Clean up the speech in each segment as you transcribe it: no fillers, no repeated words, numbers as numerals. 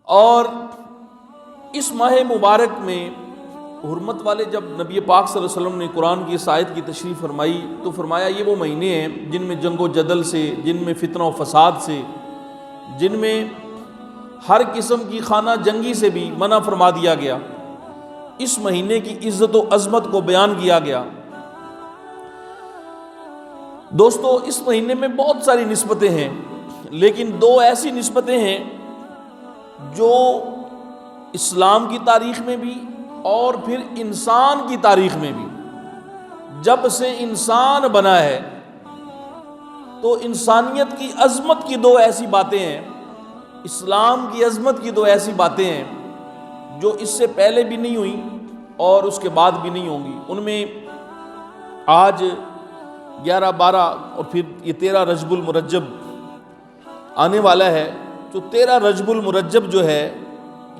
اور اس ماہ مبارک میں حرمت والے جب نبی پاک صلی اللہ علیہ وسلم نے قرآن کی اس آیت کی تشریح فرمائی تو فرمایا یہ وہ مہینے ہیں جن میں جنگ و جدل سے، جن میں فتنہ و فساد سے، جن میں ہر قسم کی خانہ جنگی سے بھی منع فرما دیا گیا۔ اس مہینے کی عزت و عظمت کو بیان کیا گیا۔ دوستو، اس مہینے میں بہت ساری نسبتیں ہیں، لیکن دو ایسی نسبتیں ہیں جو اسلام کی تاریخ میں بھی اور پھر انسان کی تاریخ میں بھی، جب سے انسان بنا ہے تو انسانیت کی عظمت کی دو ایسی باتیں ہیں، اسلام کی عظمت کی دو ایسی باتیں ہیں جو اس سے پہلے بھی نہیں ہوئیں اور اس کے بعد بھی نہیں ہوں گی۔ ان میں آج 11، 12 اور پھر یہ 13 رجب المرجب آنے والا ہے۔ جو 13 رجب المرجب جو ہے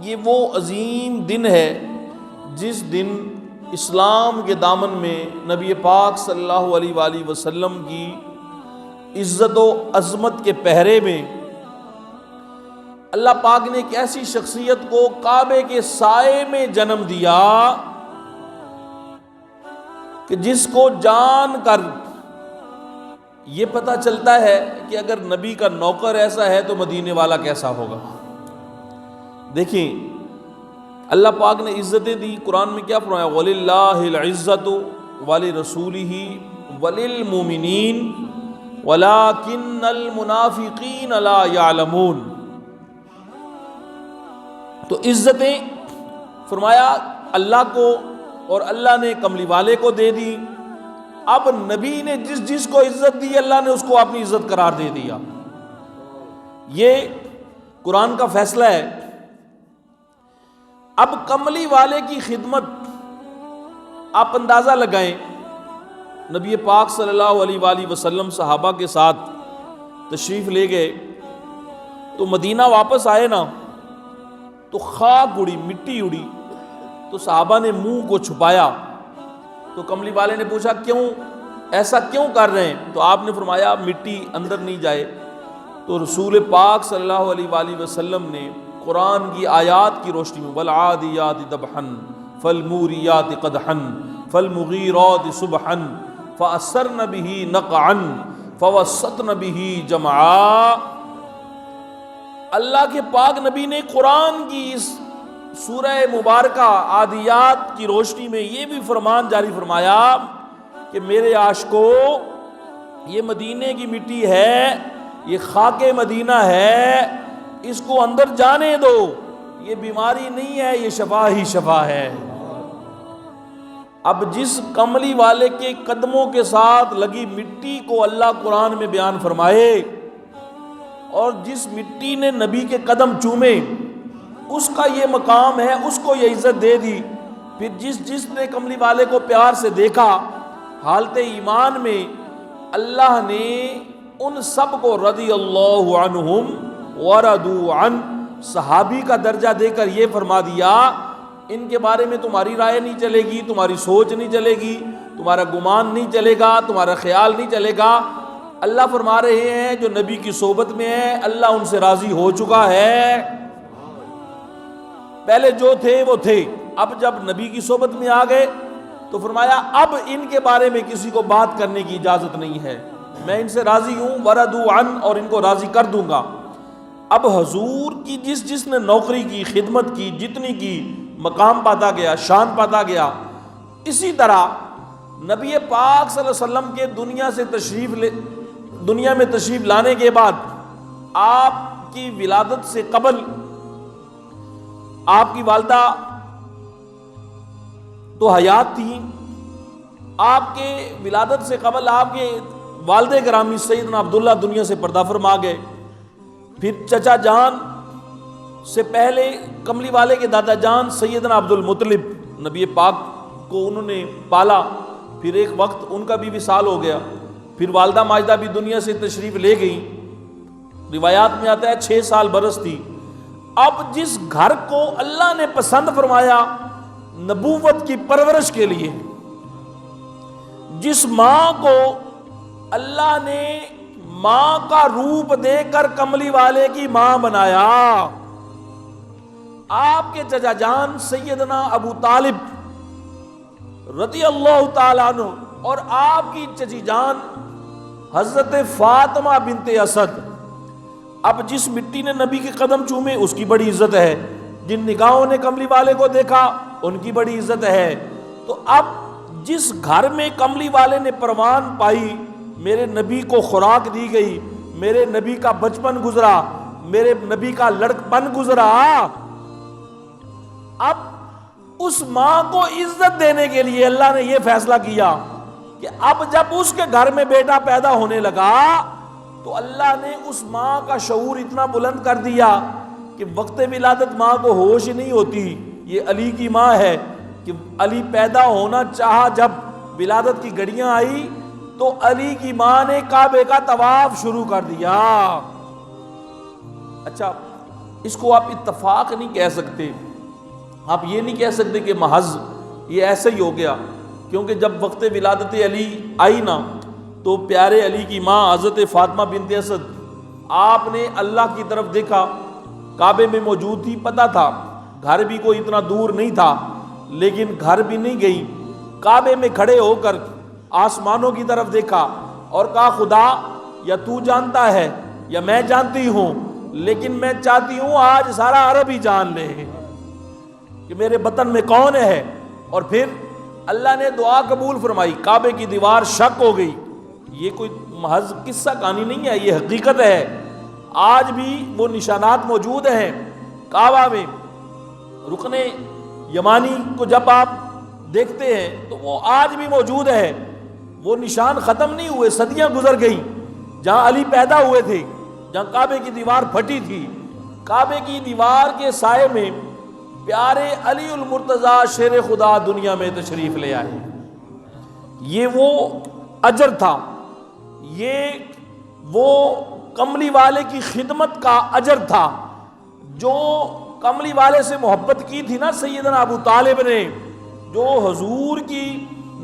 یہ وہ عظیم دن ہے جس دن اسلام کے دامن میں نبی پاک صلی اللہ علیہ وآلہ وسلم کی عزت و عظمت کے پہرے میں اللہ پاک نے ایک ایسی شخصیت کو کعبے کے سائے میں جنم دیا کہ جس کو جان کر یہ پتہ چلتا ہے کہ اگر نبی کا نوکر ایسا ہے تو مدینے والا کیسا ہوگا۔ دیکھیں اللہ پاک نے عزتیں دی، قرآن میں کیا فرمایا؟ وَلِلَّهِ الْعِزَّةُ وَلِرَسُولِهِ وَلِلْمُؤْمِنِينَ وَلَكِنَّ الْمُنَافِقِينَ لَا يَعْلَمُونَ۔ تو عزتیں فرمایا اللہ کو، اور اللہ نے کملی والے کو دے دی۔ اب نبی نے جس کو عزت دی اللہ نے اس کو اپنی عزت قرار دے دیا۔ یہ قرآن کا فیصلہ ہے۔ اب کملی والے کی خدمت آپ اندازہ لگائیں، نبی پاک صلی اللہ علیہ وآلہ وسلم صحابہ کے ساتھ تشریف لے گئے تو مدینہ واپس آئے نا تو خاک اڑی، مٹی اڑی، تو صحابہ نے منہ کو چھپایا۔ تو کملی والے نے پوچھا کیوں، ایسا کیوں کر رہے ہیں؟ تو آپ نے فرمایا مٹی اندر نہیں جائے۔ تو رسول پاک صلی اللہ علیہ وآلہ وسلم نے قرآن کی آیات کی روشنی میں وَالْعَادِيَاتِ ضَبْحًا فَالْمُورِيَاتِ قَدْحًا فَالْمُغِيرَاتِ صُبْحًا فَأَثَرْنَ بِهِ نَقْعًا فَوَسَّطْنَ بِهِ جَمْعًا۔ اللہ کے پاک نبی نے قرآن کی اس سورہ مبارکہ عادیات کی روشنی میں یہ بھی فرمان جاری فرمایا کہ میرے عاشقو، یہ مدینے کی مٹی ہے، یہ خاک مدینہ ہے، اس کو اندر جانے دو، یہ بیماری نہیں ہے، یہ شفا ہی شفا ہے۔ اب جس کملی والے کے قدموں کے ساتھ لگی مٹی کو اللہ قرآن میں بیان فرمائے، اور جس مٹی نے نبی کے قدم چومے اس کا یہ مقام ہے، اس کو یہ عزت دے دی۔ پھر جس نے کملی والے کو پیار سے دیکھا حالت ایمان میں، اللہ نے ان سب کو رضی اللہ عنہم ورضوا عنہ صحابی کا درجہ دے کر یہ فرما دیا ان کے بارے میں تمہاری رائے نہیں چلے گی، تمہاری سوچ نہیں چلے گی، تمہارا گمان نہیں چلے گا، تمہارا خیال نہیں چلے گا۔ اللہ فرما رہے ہیں جو نبی کی صحبت میں ہے اللہ ان سے راضی ہو چکا ہے۔ پہلے جو تھے وہ تھے، اب جب نبی کی صحبت میں آ گئے تو فرمایا اب ان کے بارے میں کسی کو بات کرنے کی اجازت نہیں ہے، میں ان سے راضی ہوں، ورضوا عنہ، اور ان کو راضی کر دوں گا۔ اب حضور کی جس نے نوکری کی، خدمت کی، جتنی کی، مقام پاتا گیا، شان پاتا گیا۔ اسی طرح نبی پاک صلی اللہ علیہ وسلم کے دنیا میں تشریف لانے کے بعد آپ کی ولادت سے قبل آپ کی والدہ تو حیات تھیں، آپ کے ولادت سے قبل آپ کے والد گرامی سیدنا عبداللہ دنیا سے پردہ فرما گئے۔ پھر چچا جان سے پہلے کملی والے کے دادا جان سیدنا عبد المطلب نبی پاک کو انہوں نے پالا، پھر ایک وقت ان کا بھی وصال ہو گیا، پھر والدہ ماجدہ بھی دنیا سے تشریف لے گئی، روایات میں آتا ہے 6 سال برس تھی۔ اب جس گھر کو اللہ نے پسند فرمایا نبوت کی پرورش کے لیے، جس ماں کو اللہ نے ماں کا روپ دے کر کملی والے کی ماں بنایا، آپ کے چچا جان سیدنا ابو طالب رضی اللہ تعالیٰ عنہ اور آپ کی چچی جان حضرت فاطمہ بنت اسد، اب جس مٹی نے نبی کے قدم چومے اس کی بڑی عزت ہے، جن نگاہوں نے کملی والے کو دیکھا ان کی بڑی عزت ہے۔ تو اب جس گھر میں کملی والے نے پروان پائی، میرے نبی کو خوراک دی گئی، میرے نبی کا بچپن گزرا، میرے نبی کا لڑکپن گزرا، اب اس ماں کو عزت دینے کے لیے اللہ نے یہ فیصلہ کیا کہ اب جب اس کے گھر میں بیٹا پیدا ہونے لگا تو اللہ نے اس ماں کا شعور اتنا بلند کر دیا کہ وقت ولادت ماں کو ہوش ہی نہیں ہوتی۔ یہ علی کی ماں ہے کہ علی پیدا ہونا چاہا، جب ولادت کی گھڑیاں آئی تو علی کی ماں نے کعبے کا طواف شروع کر دیا۔ اچھا، اس کو آپ اتفاق نہیں کہہ سکتے، آپ یہ نہیں کہہ سکتے کہ محض یہ ایسے ہی ہو گیا، کیونکہ جب وقت ولادت علی آئی نا تو پیارے علی کی ماں حضرت فاطمہ بنت اسد، آپ نے اللہ کی طرف دیکھا، کعبے میں موجود تھی، پتہ تھا گھر بھی کوئی اتنا دور نہیں تھا، لیکن گھر بھی نہیں گئی، کعبے میں کھڑے ہو کر آسمانوں کی طرف دیکھا اور کہا خدا یا تو جانتا ہے یا میں جانتی ہوں، لیکن میں چاہتی ہوں آج سارا عرب ہی جان لے کہ میرے بطن میں کون ہے۔ اور پھر اللہ نے دعا قبول فرمائی، کعبے کی دیوار شق ہو گئی۔ یہ کوئی محض قصہ کہانی نہیں ہے، یہ حقیقت ہے۔ آج بھی وہ نشانات موجود ہیں کعبہ میں، رکن یمانی کو جب آپ دیکھتے ہیں تو وہ آج بھی موجود ہے، وہ نشان ختم نہیں ہوئے، صدیاں گزر گئیں۔ جہاں علی پیدا ہوئے تھے، جہاں کعبے کی دیوار پھٹی تھی، کعبے کی دیوار کے سائے میں پیارے علی المرتضیٰ شیر خدا دنیا میں تشریف لے آئے۔ یہ وہ اجر تھا، یہ وہ کملی والے کی خدمت کا اجر تھا، جو کملی والے سے محبت کی تھی نا سیدنا ابو طالب نے، جو حضور کی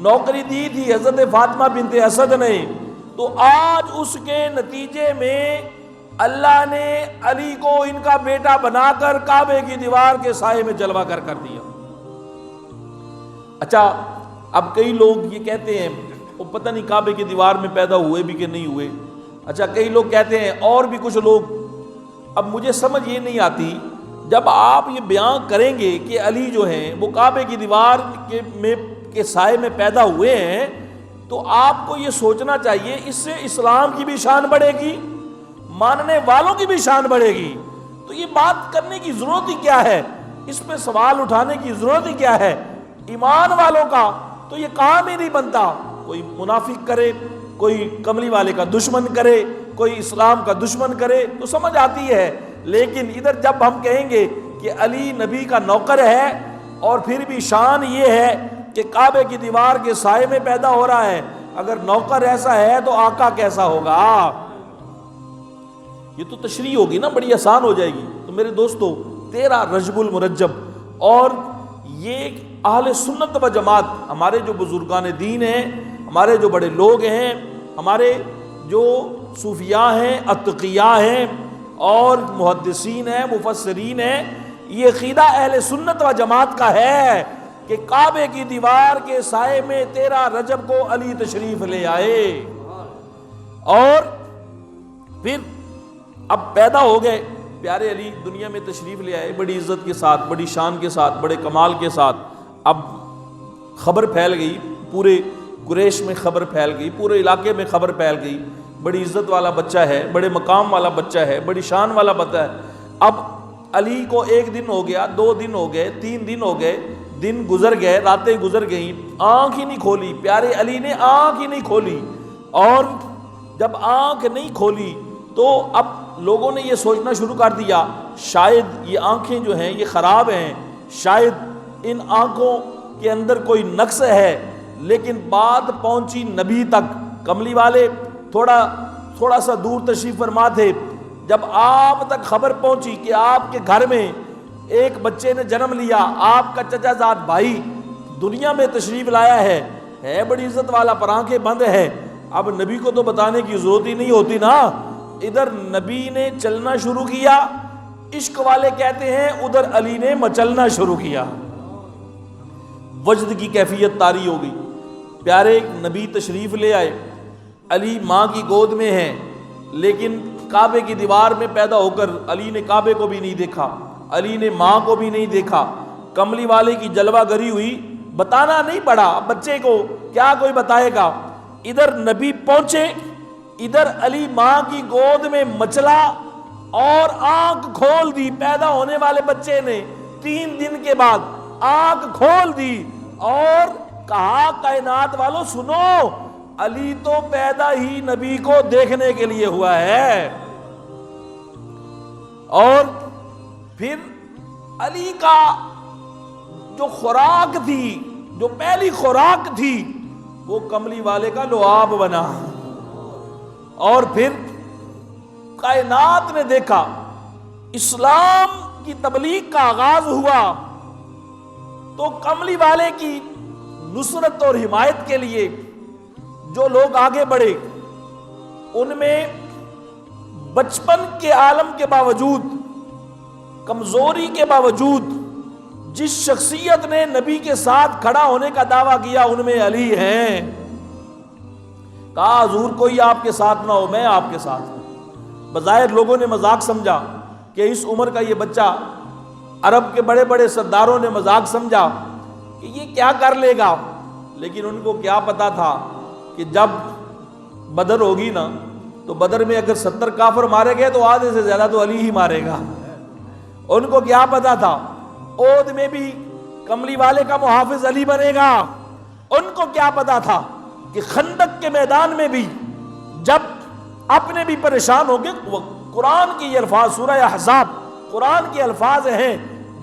نوکری دی تھی حضرت فاطمہ بنت اسد نے، تو آج اس کے نتیجے میں اللہ نے علی کو ان کا بیٹا بنا کر کعبے کی دیوار کے سائے میں جلوہ کر دیا۔ اچھا، اب کئی لوگ یہ کہتے ہیں وہ پتہ نہیں کعبے کی دیوار میں پیدا ہوئے بھی کہ نہیں ہوئے۔ اچھا، کئی لوگ کہتے ہیں، اور بھی کچھ لوگ، اب مجھے سمجھ یہ نہیں آتی، جب آپ یہ بیان کریں گے کہ علی جو ہیں وہ کعبے کی دیوار کے سائے میں پیدا ہوئے ہیں، تو آپ کو یہ سوچنا چاہیے اس سے اسلام کی بھی شان بڑھے گی، ماننے والوں کی بھی شان بڑھے گی۔ تو یہ بات کرنے کی ضرورت ہی کیا ہے، اس پہ سوال اٹھانے کی ضرورت ہی کیا ہے؟ ایمان والوں کا تو یہ کام ہی نہیں بنتا، کوئی منافق کرے، کوئی کملی والے کا دشمن کرے، کوئی اسلام کا دشمن کرے تو سمجھ آتی ہے، لیکن ادھر جب ہم کہیں گے کہ علی نبی کا نوکر ہے اور پھر بھی شان یہ ہے کہ کعبے کی دیوار کے سائے میں پیدا ہو رہا ہے، اگر نوکر ایسا ہے تو آقا کیسا ہوگا؟ یہ تو تشریح ہوگی نا، بڑی آسان ہو جائے گی۔ تو میرے دوستو، 13 رجب المرجب، اور یہ اہل سنت و جماعت، ہمارے جو بزرگان دین ہیں، ہمارے جو بڑے لوگ ہیں، ہمارے جو صوفیاء ہیں، اتقیاء ہیں اور محدثین ہیں، مفسرین ہیں، یہ عقیدہ اہل سنت و جماعت کا ہے کہ کعبے کی دیوار کے سائے میں 13 رجب کو علی تشریف لے آئے، اور پھر اب پیدا ہو گئے پیارے علی، دنیا میں تشریف لے آئے بڑی عزت کے ساتھ، بڑی شان کے ساتھ، بڑے کمال کے ساتھ۔ اب خبر پھیل گئی، پورے قریش میں خبر پھیل گئی، پورے علاقے میں خبر پھیل گئی، بڑی عزت والا بچہ ہے، بڑے مقام والا بچہ ہے، بڑی شان والا بچہ ہے۔ اب علی کو 1 دن ہو گیا، 2 دن ہو گئے، 3 دن ہو گئے، دن گزر گئے، راتیں گزر گئیں، آنکھ ہی نہیں کھولی، پیارے علی نے آنکھ ہی نہیں کھولی۔ اور جب آنکھ نہیں کھولی تو اب لوگوں نے یہ سوچنا شروع کر دیا شاید یہ آنکھیں جو ہیں یہ خراب ہیں، شاید ان آنکھوں کے اندر کوئی نقص ہے۔ لیکن بات پہنچی نبی تک، کملی والے تھوڑا سا دور تشریف فرما تھے، جب آپ تک خبر پہنچی کہ آپ کے گھر میں ایک بچے نے جنم لیا، آپ کا چچا زاد بھائی دنیا میں تشریف لایا ہے، ہے بڑی عزت والا پر آنکھیں بند ہے. اب نبی کو تو بتانے کی ضرورت ہی نہیں ہوتی نا. ادھر نبی نے چلنا شروع کیا، عشق والے کہتے ہیں ادھر علی نے مچلنا شروع کیا. وجد کی کیفیت طاری ہو گئی. پیارے نبی تشریف لے آئے، علی ماں کی گود میں ہیں، لیکن کعبے کی دیوار میں پیدا ہو کر علی نے کعبے کو بھی نہیں دیکھا، علی نے ماں کو بھی نہیں دیکھا. کملی والے کی جلوہ گری ہوئی، بتانا نہیں پڑا، بچے کو کیا کوئی بتائے گا. ادھر نبی پہنچے، ادھر علی ماں کی گود میں مچلا اور آنکھ کھول دی. پیدا ہونے والے بچے نے 3 دن کے بعد آنکھ کھول دی اور کہا کائنات والوں سنو، علی تو پیدا ہی نبی کو دیکھنے کے لیے ہوا ہے. اور پھر علی کا جو خوراک تھی، جو پہلی خوراک تھی، وہ کملی والے کا لعاب بنا. اور پھر کائنات نے دیکھا، اسلام کی تبلیغ کا آغاز ہوا تو کملی والے کی نصرت اور حمایت کے لیے جو لوگ آگے بڑھے، ان میں بچپن کے عالم کے باوجود، کمزوری کے باوجود جس شخصیت نے نبی کے ساتھ کھڑا ہونے کا دعویٰ کیا ان میں علی ہیں. کہا حضور کوئی آپ کے ساتھ نہ ہو، میں آپ کے ساتھ ہوں. بظاہر لوگوں نے مذاق سمجھا کہ اس عمر کا یہ بچہ، عرب کے بڑے بڑے سرداروں نے مذاق سمجھا کہ یہ کیا کر لے گا، لیکن ان کو کیا پتا تھا کہ جب بدر ہوگی نا تو بدر میں اگر 70 کافر مارے گئے تو آدھے سے زیادہ تو علی ہی مارے گا. ان کو کیا پتا تھا احد میں بھی کملی والے کا محافظ علی بنے گا. ان کو کیا پتا تھا کہ خندق کے میدان میں بھی جب اپنے بھی پریشان ہو گئے. قرآن کی یہ الفاظ، سورہ احزاب قرآن کے الفاظ ہیں،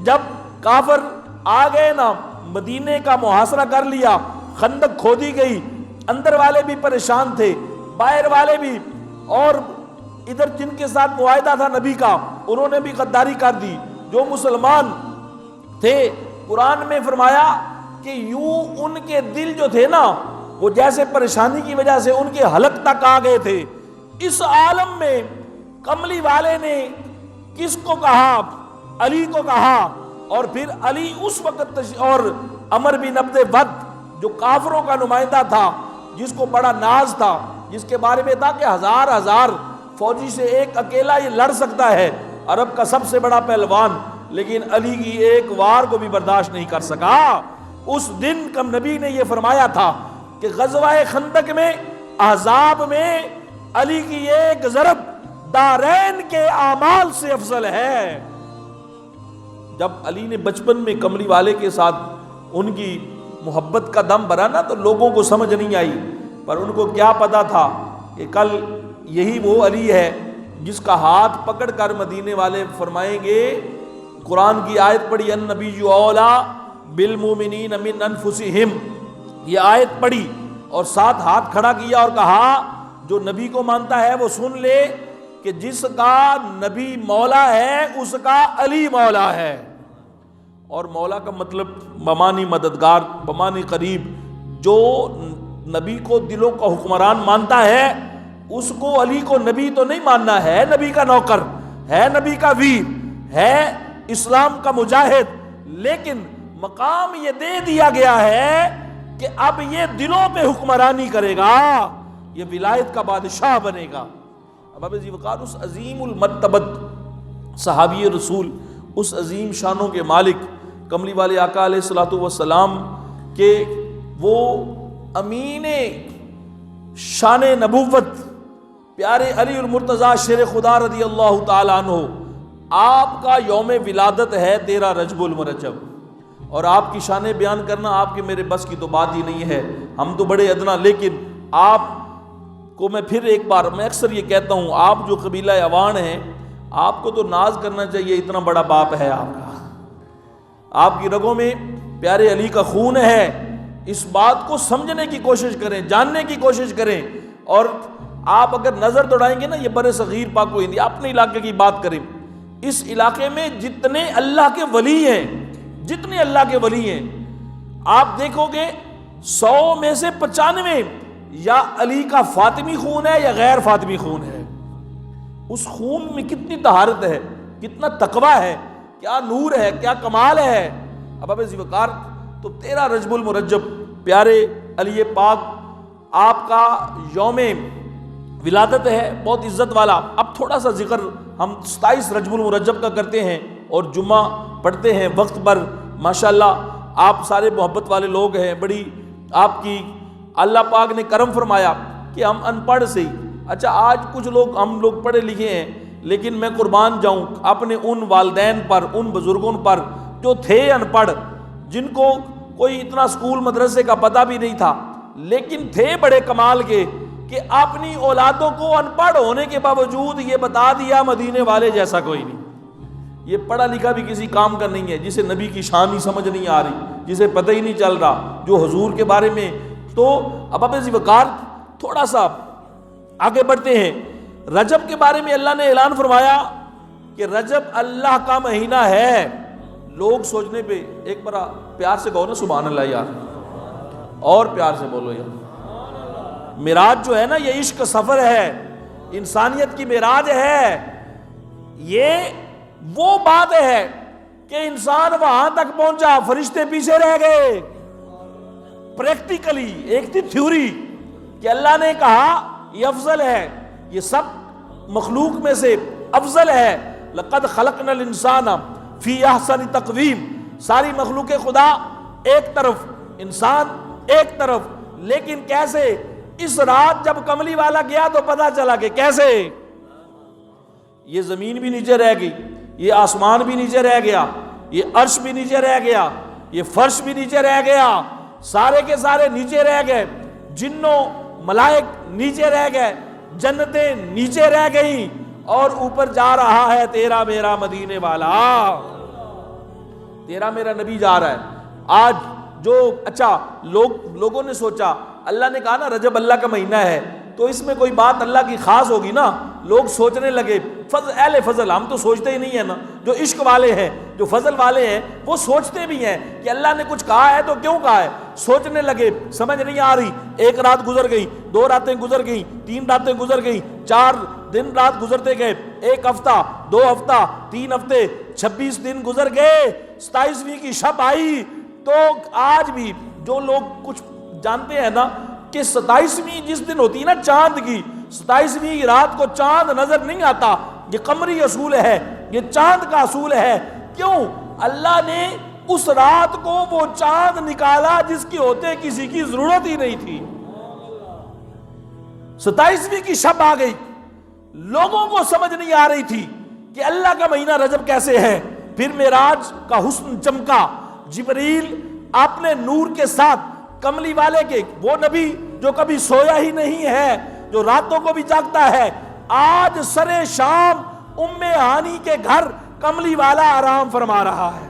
جب کافر آ گئے نا، مدینے کا محاصرہ کر لیا، خندق کھودی گئی، اندر والے بھی پریشان تھے، باہر والے بھی، اور ادھر جن کے ساتھ معاہدہ تھا نبی کا انہوں نے بھی غداری کر دی. جو مسلمان تھے، قرآن میں فرمایا کہ یوں ان کے دل جو تھے نا وہ جیسے پریشانی کی وجہ سے ان کے حلق تک آ گئے تھے. اس عالم میں کملی والے نے کس کو کہا؟ علی کو کہا. اور پھر علی اس وقت اور عمر بن عبد ود جو کافروں کا نمائندہ تھا، جس کو بڑا ناز تھا، جس کے بارے میں تھا کہ ہزار فوجی سے ایک اکیلا یہ لڑ سکتا ہے، عرب کا سب سے بڑا پہلوان، لیکن علی کی ایک وار کو بھی برداشت نہیں کر سکا. اس دن کم نبی نے یہ فرمایا تھا کہ غزوہ خندق میں، احزاب میں علی کی ایک ضرب دارین کے اعمال سے افضل ہے. جب علی نے بچپن میں کملی والے کے ساتھ ان کی محبت کا دم بھرا نا تو لوگوں کو سمجھ نہیں آئی، پر ان کو کیا پتا تھا کہ کل یہی وہ علی ہے جس کا ہاتھ پکڑ کر مدینے والے فرمائیں گے. قرآن کی آیت پڑھی، النبی اولا بالمومنین من انفسہم، یہ آیت پڑھی اور ساتھ ہاتھ کھڑا کیا اور کہا جو نبی کو مانتا ہے وہ سن لے کہ جس کا نبی مولا ہے اس کا علی مولا ہے. اور مولا کا مطلب بمانی مددگار، بمانی قریب. جو نبی کو دلوں کا حکمران مانتا ہے اس کو علی کو نبی تو نہیں ماننا ہے، نبی کا نوکر ہے، نبی کا ویر ہے، اسلام کا مجاہد، لیکن مقام یہ دے دیا گیا ہے کہ اب یہ دلوں پہ حکمرانی کرے گا، یہ ولایت کا بادشاہ بنے گا. اب ذی وقار اس عظیم المرتبت صحابی رسول، اس عظیم شانوں کے مالک کملی والے آقا علیہ الصلوۃ والسلام کے وہ امین شان نبوت پیارے علی المرتضیٰ شیر خدا رضی اللہ تعالیٰ عنہ، آپ کا یوم ولادت ہے 13 رجب المرجب، اور آپ کی شان بیان کرنا آپ کے میرے بس کی تو بات ہی نہیں ہے، ہم تو بڑے ادنا. لیکن آپ کو میں پھر ایک بار، میں اکثر یہ کہتا ہوں، آپ جو قبیلہ عوان ہیں آپ کو تو ناز کرنا چاہیے، اتنا بڑا باپ ہے آپ کا، آپ کی رگوں میں پیارے علی کا خون ہے. اس بات کو سمجھنے کی کوشش کریں، جاننے کی کوشش کریں. اور آپ اگر نظر دوڑائیں گے نا یہ بر صغیر پاک و ہند، اپنے علاقے کی بات کریں، اس علاقے میں جتنے اللہ کے ولی ہیں، جتنے اللہ کے ولی ہیں، آپ دیکھو گے 100 میں سے 95 یا علی کا فاطمی خون ہے یا غیر فاطمی خون ہے. اس خون میں کتنی طہارت ہے، کتنا تقوی ہے، کیا نور ہے، کیا کمال ہے. اب ذوالفقار تو 13 رجب المرجب پیارے علی پاک آپ کا یوم ولادت ہے، بہت عزت والا. اب تھوڑا سا ذکر ہم 27 رجب المرجب کا کرتے ہیں اور جمعہ پڑھتے ہیں وقت پر. ماشاءاللہ آپ سارے محبت والے لوگ ہیں، بڑی آپ کی اللہ پاک نے کرم فرمایا کہ ہم ان پڑھ سے ہی، اچھا آج کچھ لوگ ہم لوگ پڑھے لکھے ہیں، لیکن میں قربان جاؤں اپنے ان والدین پر، ان بزرگوں پر جو تھے ان پڑھ، جن کو کوئی اتنا سکول مدرسے کا پتہ بھی نہیں تھا، لیکن تھے بڑے کمال کے کہ اپنی اولادوں کو ان پڑھ ہونے کے باوجود یہ بتا دیا مدینے والے جیسا کوئی نہیں. یہ پڑھا لکھا بھی کسی کام کا نہیں ہے، جسے نبی کی شان ہی سمجھ نہیں آ رہی، جسے پتہ ہی نہیں چل رہا جو حضور کے بارے میں. تو اب ذوالفقار تھوڑا سا آگے بڑھتے ہیں. رجب کے بارے میں اللہ نے اعلان فرمایا کہ رجب اللہ کا مہینہ ہے. لوگ سوچنے پہ ایک بار پیار سے کہو نا سبحان اللہ یار، اور پیار سے بولو یار. معراج جو ہے نا یہ عشق سفر ہے، انسانیت کی معراج ہے. یہ وہ بات ہے کہ انسان وہاں تک پہنچا، فرشتے پیچھے رہ گئے. پریکٹیکلی ایک تھی تھیوری کہ اللہ نے کہا یہ افضل ہے، یہ سب مخلوق میں سے افضل ہے. لقد خلقنا الانسان فی احسن تقویم. ساری مخلوق خدا ایک طرف، انسان ایک طرف. لیکن کیسے؟ اس رات جب کملی والا گیا تو پتا چلا کہ کیسے یہ زمین بھی نیچے رہ گئی، یہ آسمان بھی نیچے رہ گیا، یہ عرش بھی نیچے رہ گیا، یہ فرش بھی نیچے رہ گیا، سارے کے سارے نیچے رہ گئے. جنوں ملائک نیچے رہ گئے، جنتیں نیچے رہ گئیں، اور اوپر جا رہا ہے تیرا میرا مدینے والا، تیرا میرا نبی جا رہا ہے. آج جو اچھا لوگوں نے سوچا، اللہ نے کہا نا رجب اللہ کا مہینہ ہے تو اس میں کوئی بات اللہ کی خاص ہوگی نا. لوگ سوچنے لگے فضل، اہل فضل، ہم تو سوچتے ہی نہیں ہیں نا. جو عشق والے ہیں، جو فضل والے ہیں، وہ سوچتے بھی ہیں کہ اللہ نے کچھ کہا ہے تو کیوں کہا ہے. سوچنے لگے، سمجھ نہیں آ رہی. 1 رات گزر گئی، 2 راتیں گزر گئیں، 3 راتیں گزر گئیں، 4 دن رات گزرتے گئے، 1 ہفتہ، 2 ہفتہ، 3 ہفتے، 26 دن گزر گئے. 27ویں کی شب آئی. تو آج بھی جو لوگ کچھ جانتے ہیں نا کہ 27ویں جس دن ہوتی ہے نا چاند کی، 27ویں رات کو چاند نظر نہیں آتا. یہ قمری اصول ہے، یہ چاند کا اصول ہے. کیوں؟ اللہ نے اس رات کو وہ چاند نکالا جس کی ہوتے کسی کی ضرورت ہی نہیں تھی. 27ویں کی شب آ گئی، لوگوں کو سمجھ نہیں آ رہی تھی کہ اللہ کا مہینہ رجب کیسے ہے. پھر معراج کا حسن چمکا. جبریل اپنے نور کے ساتھ کملی والے کے، وہ نبی جو کبھی سویا ہی نہیں ہے، جو راتوں کو بھی جاگتا ہے، آج سرے شام ام ہانی کے گھر کملی والا آرام فرما رہا ہے.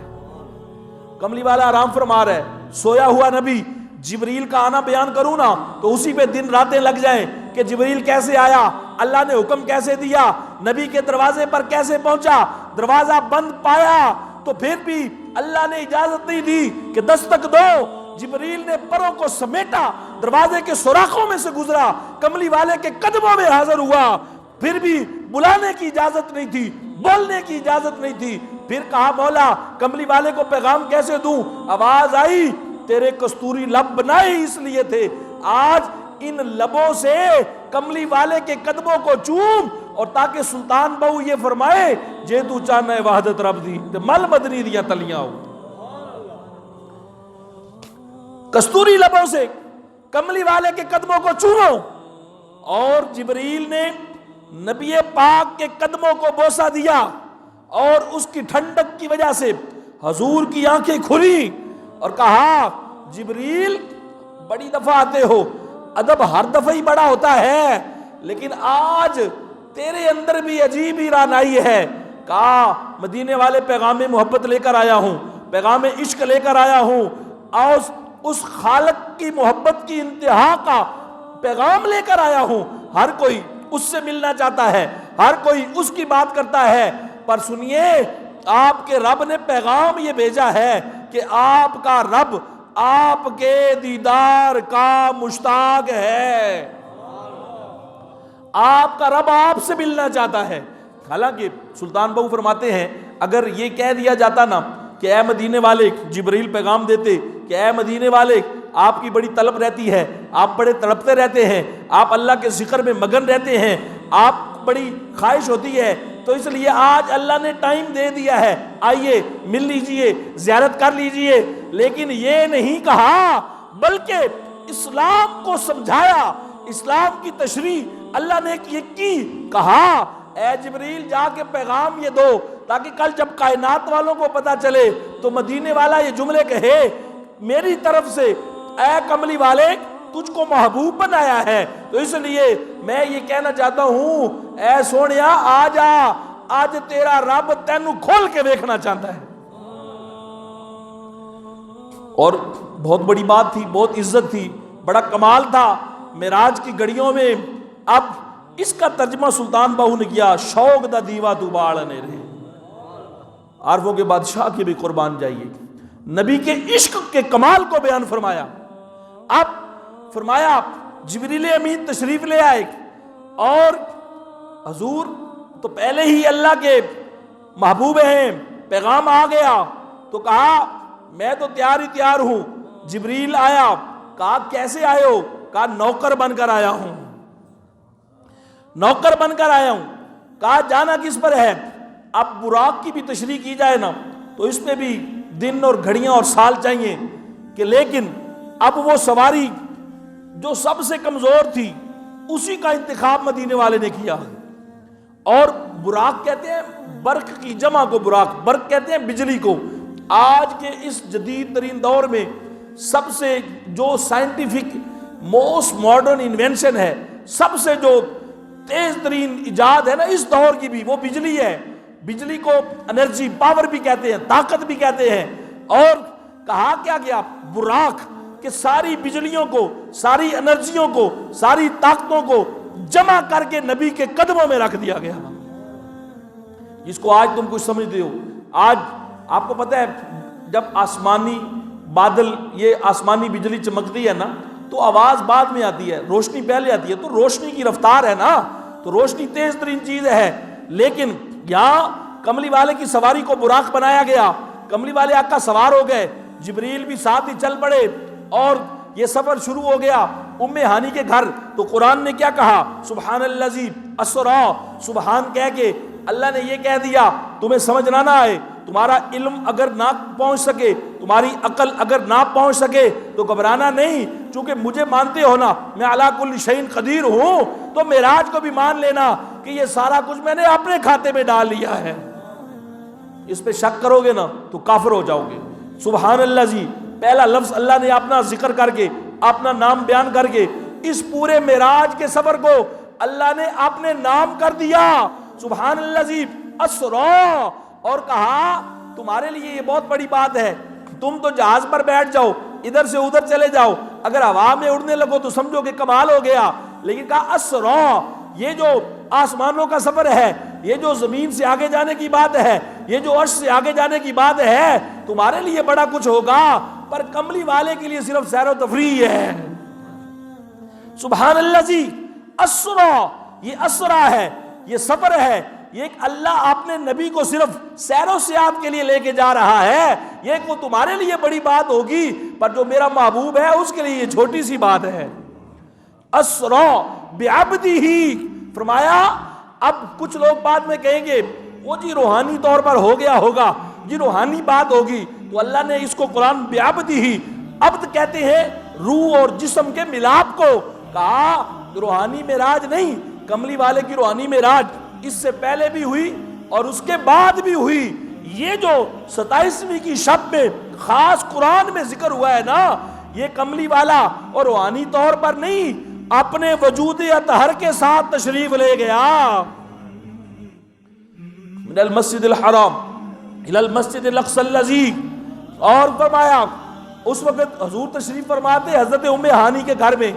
کملی والا آرام فرما رہا ہے. سویا ہوا نبی. جبریل کا آنا بیان کروں نا تو اسی پہ دن راتیں لگ جائیں کہ جبریل کیسے آیا، اللہ نے حکم کیسے دیا، نبی کے دروازے پر کیسے پہنچا، دروازہ بند پایا تو پھر بھی اللہ نے اجازت نہیں دی کہ دستک دو. جبریل نے پروں کو سمیٹا، دروازے کے سوراخوں میں سے گزرا، کملی والے کے قدموں میں حاضر ہوا. پھر بھی بلانے کی اجازت نہیں تھی، بولنے کی اجازت نہیں تھی. پھر کہا مولا کملی والے کو پیغام کیسے دوں. آواز آئی، تیرے کستوری لب بنائے اس لیے تھے، آج ان لبوں سے کملی والے کے قدموں کو چوم، اور تاکہ سلطان بہو یہ فرمائے جے تو چاہنا ہے وحدت رب دی تے مل مدنی دیا تلیاں ہو. کستوری لبوں سے کملی والے کے قدموں کو چومو. اور جبریل نے نبی پاک کے قدموں کو بوسہ دیا، اور اس کی ٹھنڈک کی وجہ سے حضور کی آنکھیں کھلی اور کہا جبریل بڑی دفعہ آتے ہو، ادب ہر دفعہ ہی بڑا ہوتا ہے، لیکن آج تیرے اندر بھی عجیب ہی رانائی ہے. کہا مدینے والے پیغام محبت لے کر آیا ہوں، پیغام عشق لے کر آیا ہوں، اور اس خالق کی محبت کی انتہا کا پیغام لے کر آیا ہوں. ہر کوئی اس سے ملنا چاہتا ہے، ہر کوئی اس کی بات کرتا ہے، پر سنیے آپ کے رب نے پیغام یہ بھیجا ہے کہ آپ کا رب آپ کے دیدار کا مشتاق ہے، آپ کا رب آپ سے ملنا چاہتا ہے۔ حالانکہ سلطان بہو فرماتے ہیں اگر یہ کہہ دیا جاتا نا کہ اے مدینے والے، جبریل پیغام دیتے کہ اے مدینے والے آپ کی بڑی طلب رہتی ہے، آپ بڑے تڑپتے رہتے ہیں، آپ اللہ کے ذکر میں مگن رہتے ہیں، آپ بڑی خواہش ہوتی ہے، تو اس لیے آج اللہ نے ٹائم دے دیا ہے، آئیے مل لیجئے، زیارت کر لیجئے۔ لیکن یہ نہیں کہا، بلکہ اسلام کو سمجھایا، اسلام کی تشریح اللہ نے یہ کی، کہا اے جبریل جا کے پیغام یہ دو، تاکہ کل جب کائنات والوں کو پتا چلے تو مدینے والا یہ جملے کہے میری طرف سے اے کملی والے تجھ کو محبوب بنایا ہے۔ تو اس لیے میں یہ کہنا چاہتا ہوں اے سونیا آ جا، آج تیرا رب تینوں کھول کے دیکھنا چاہتا ہے۔ اور بہت بڑی بات تھی، بہت عزت تھی، بڑا کمال تھا معراج کی گھڑیوں میں۔ اب اس کا ترجمہ سلطان بہو نے کیا، شوق دا دیوا تو باڑنے رہے، عارفوں کے بادشاہ کی بھی قربان جائیے، نبی کے عشق کے کمال کو بیان فرمایا۔ اب فرمایا جبریل امین تشریف لے آئے، اور حضور تو پہلے ہی اللہ کے محبوب ہیں، پیغام آ گیا، تو کہا میں تو تیار ہی تیار ہوں۔ جبریل آیا، کہا کیسے آئے ہو؟ کہا نوکر بن کر آیا ہوں، نوکر بن کر آیا ہوں۔ کہا جانا کس پر ہے؟ اب براق کی بھی تشریح کی جائے نا تو اس پہ بھی دن اور گھڑیاں اور سال چاہیے، کہ لیکن اب وہ سواری جو سب سے کمزور تھی اسی کا انتخاب مدینے والے نے کیا۔ اور براق کہتے ہیں برق کی جمع کو، براق برق کہتے ہیں بجلی کو۔ آج کے اس جدید ترین دور میں سب سے جو سائنٹیفک موسٹ ماڈرن انوینشن ہے، سب سے جو تیز ترین ایجاد ہے نا اس دور کی بھی، وہ بجلی ہے۔ بجلی کو انرجی، پاور بھی کہتے ہیں، طاقت بھی کہتے ہیں۔ اور کہا کیا گیا؟ براق، کہ ساری بجلیوں کو، ساری انرجیوں کو، ساری طاقتوں کو جمع کر کے نبی کے قدموں میں رکھ دیا گیا، جس کو آج تم کچھ سمجھتے ہو۔ آج آپ کو پتہ ہے جب آسمانی بادل، یہ آسمانی بجلی چمکتی ہے نا تو آواز بعد میں آتی ہے، روشنی پہلے آتی ہے، تو روشنی کی رفتار ہے نا، تو روشنی تیز ترین چیز ہے۔ لیکن یہاں کملی والے کی سواری کو براق بنایا گیا، کملی والے آقا سوار ہو گئے، جبریل بھی ساتھ ہی چل پڑے، اور یہ سفر شروع ہو گیا ام ہانی کے گھر۔ تو قرآن نے کیا کہا؟ سبحان الذی اسرا، سبحان کہہ کے اللہ نے یہ کہہ دیا تمہیں سمجھ نہ آئے، تمہارا علم اگر نہ پہنچ سکے، تمہاری عقل اگر نہ پہنچ سکے تو گھبرانا نہیں، چونکہ مجھے مانتے ہو نا، میں علی کل شیء قدیر ہوں، تو معراج کو بھی مان لینا کہ یہ سارا کچھ میں نے اپنے کھاتے میں ڈال لیا ہے۔ اس پہ شک کرو گے نا تو کافر ہو جاؤ گے۔ سبحان الذی، پہلا لفظ اللہ نے اپنا ذکر کر کے، اپنا نام بیان کر کے اس پورے معراج کے سفر کو اللہ نے اپنے نام کر دیا، سبحان الذی اسرا، اور کہا تمہارے لیے یہ بہت بڑی بات ہے، تم تو جہاز پر بیٹھ جاؤ، ادھر سے ادھر چلے جاؤ، اگر ہوا میں اڑنے لگو تو سمجھو کہ کمال ہو گیا، لیکن کہا اسرا، یہ جو آسمانوں کا سفر ہے، یہ جو زمین سے آگے جانے کی بات ہے، یہ جو عرش سے آگے جانے کی بات ہے، تمہارے لیے بڑا کچھ ہوگا، پر کملی والے کے لیے صرف سیر و تفریح ہے۔ سبحان الذی اسرا، یہ اسرا ہے، یہ سفر ہے، یہ ایک اللہ اپنے نبی کو صرف سیر و سیاحت کے لیے لے کے جا رہا ہے، یہ وہ تمہارے لیے بڑی بات ہوگی، پر جو میرا محبوب ہے اس کے لیے یہ چھوٹی سی بات ہے۔ اسرا بعبدہ، فرمایا اب کچھ لوگ بعد میں کہیں گے وہ جی روحانی طور پر ہو گیا ہوگا، جی روحانی بات ہوگی، تو اللہ نے اس کو قرآن بعبدہ، عبد کہتے ہیں روح اور جسم کے ملاپ کو، کہا روحانی معراج نہیں، کملی والے کی روحانی معراج اس سے پہلے بھی ہوئی اور اس کے بعد بھی ہوئی۔ یہ جو 27ویں کی شب میں خاص قرآن میں ذکر ہوا ہے نا، یہ کملی والا اور روحانی طور پر نہیں، اپنے وجود اطہر کے ساتھ تشریف لے گیا، من المسجد الحرام الى المسجد الاقصى الذی، اور فرمایا اس وقت حضور تشریف فرماتے حضرت ام ہانی کے گھر میں،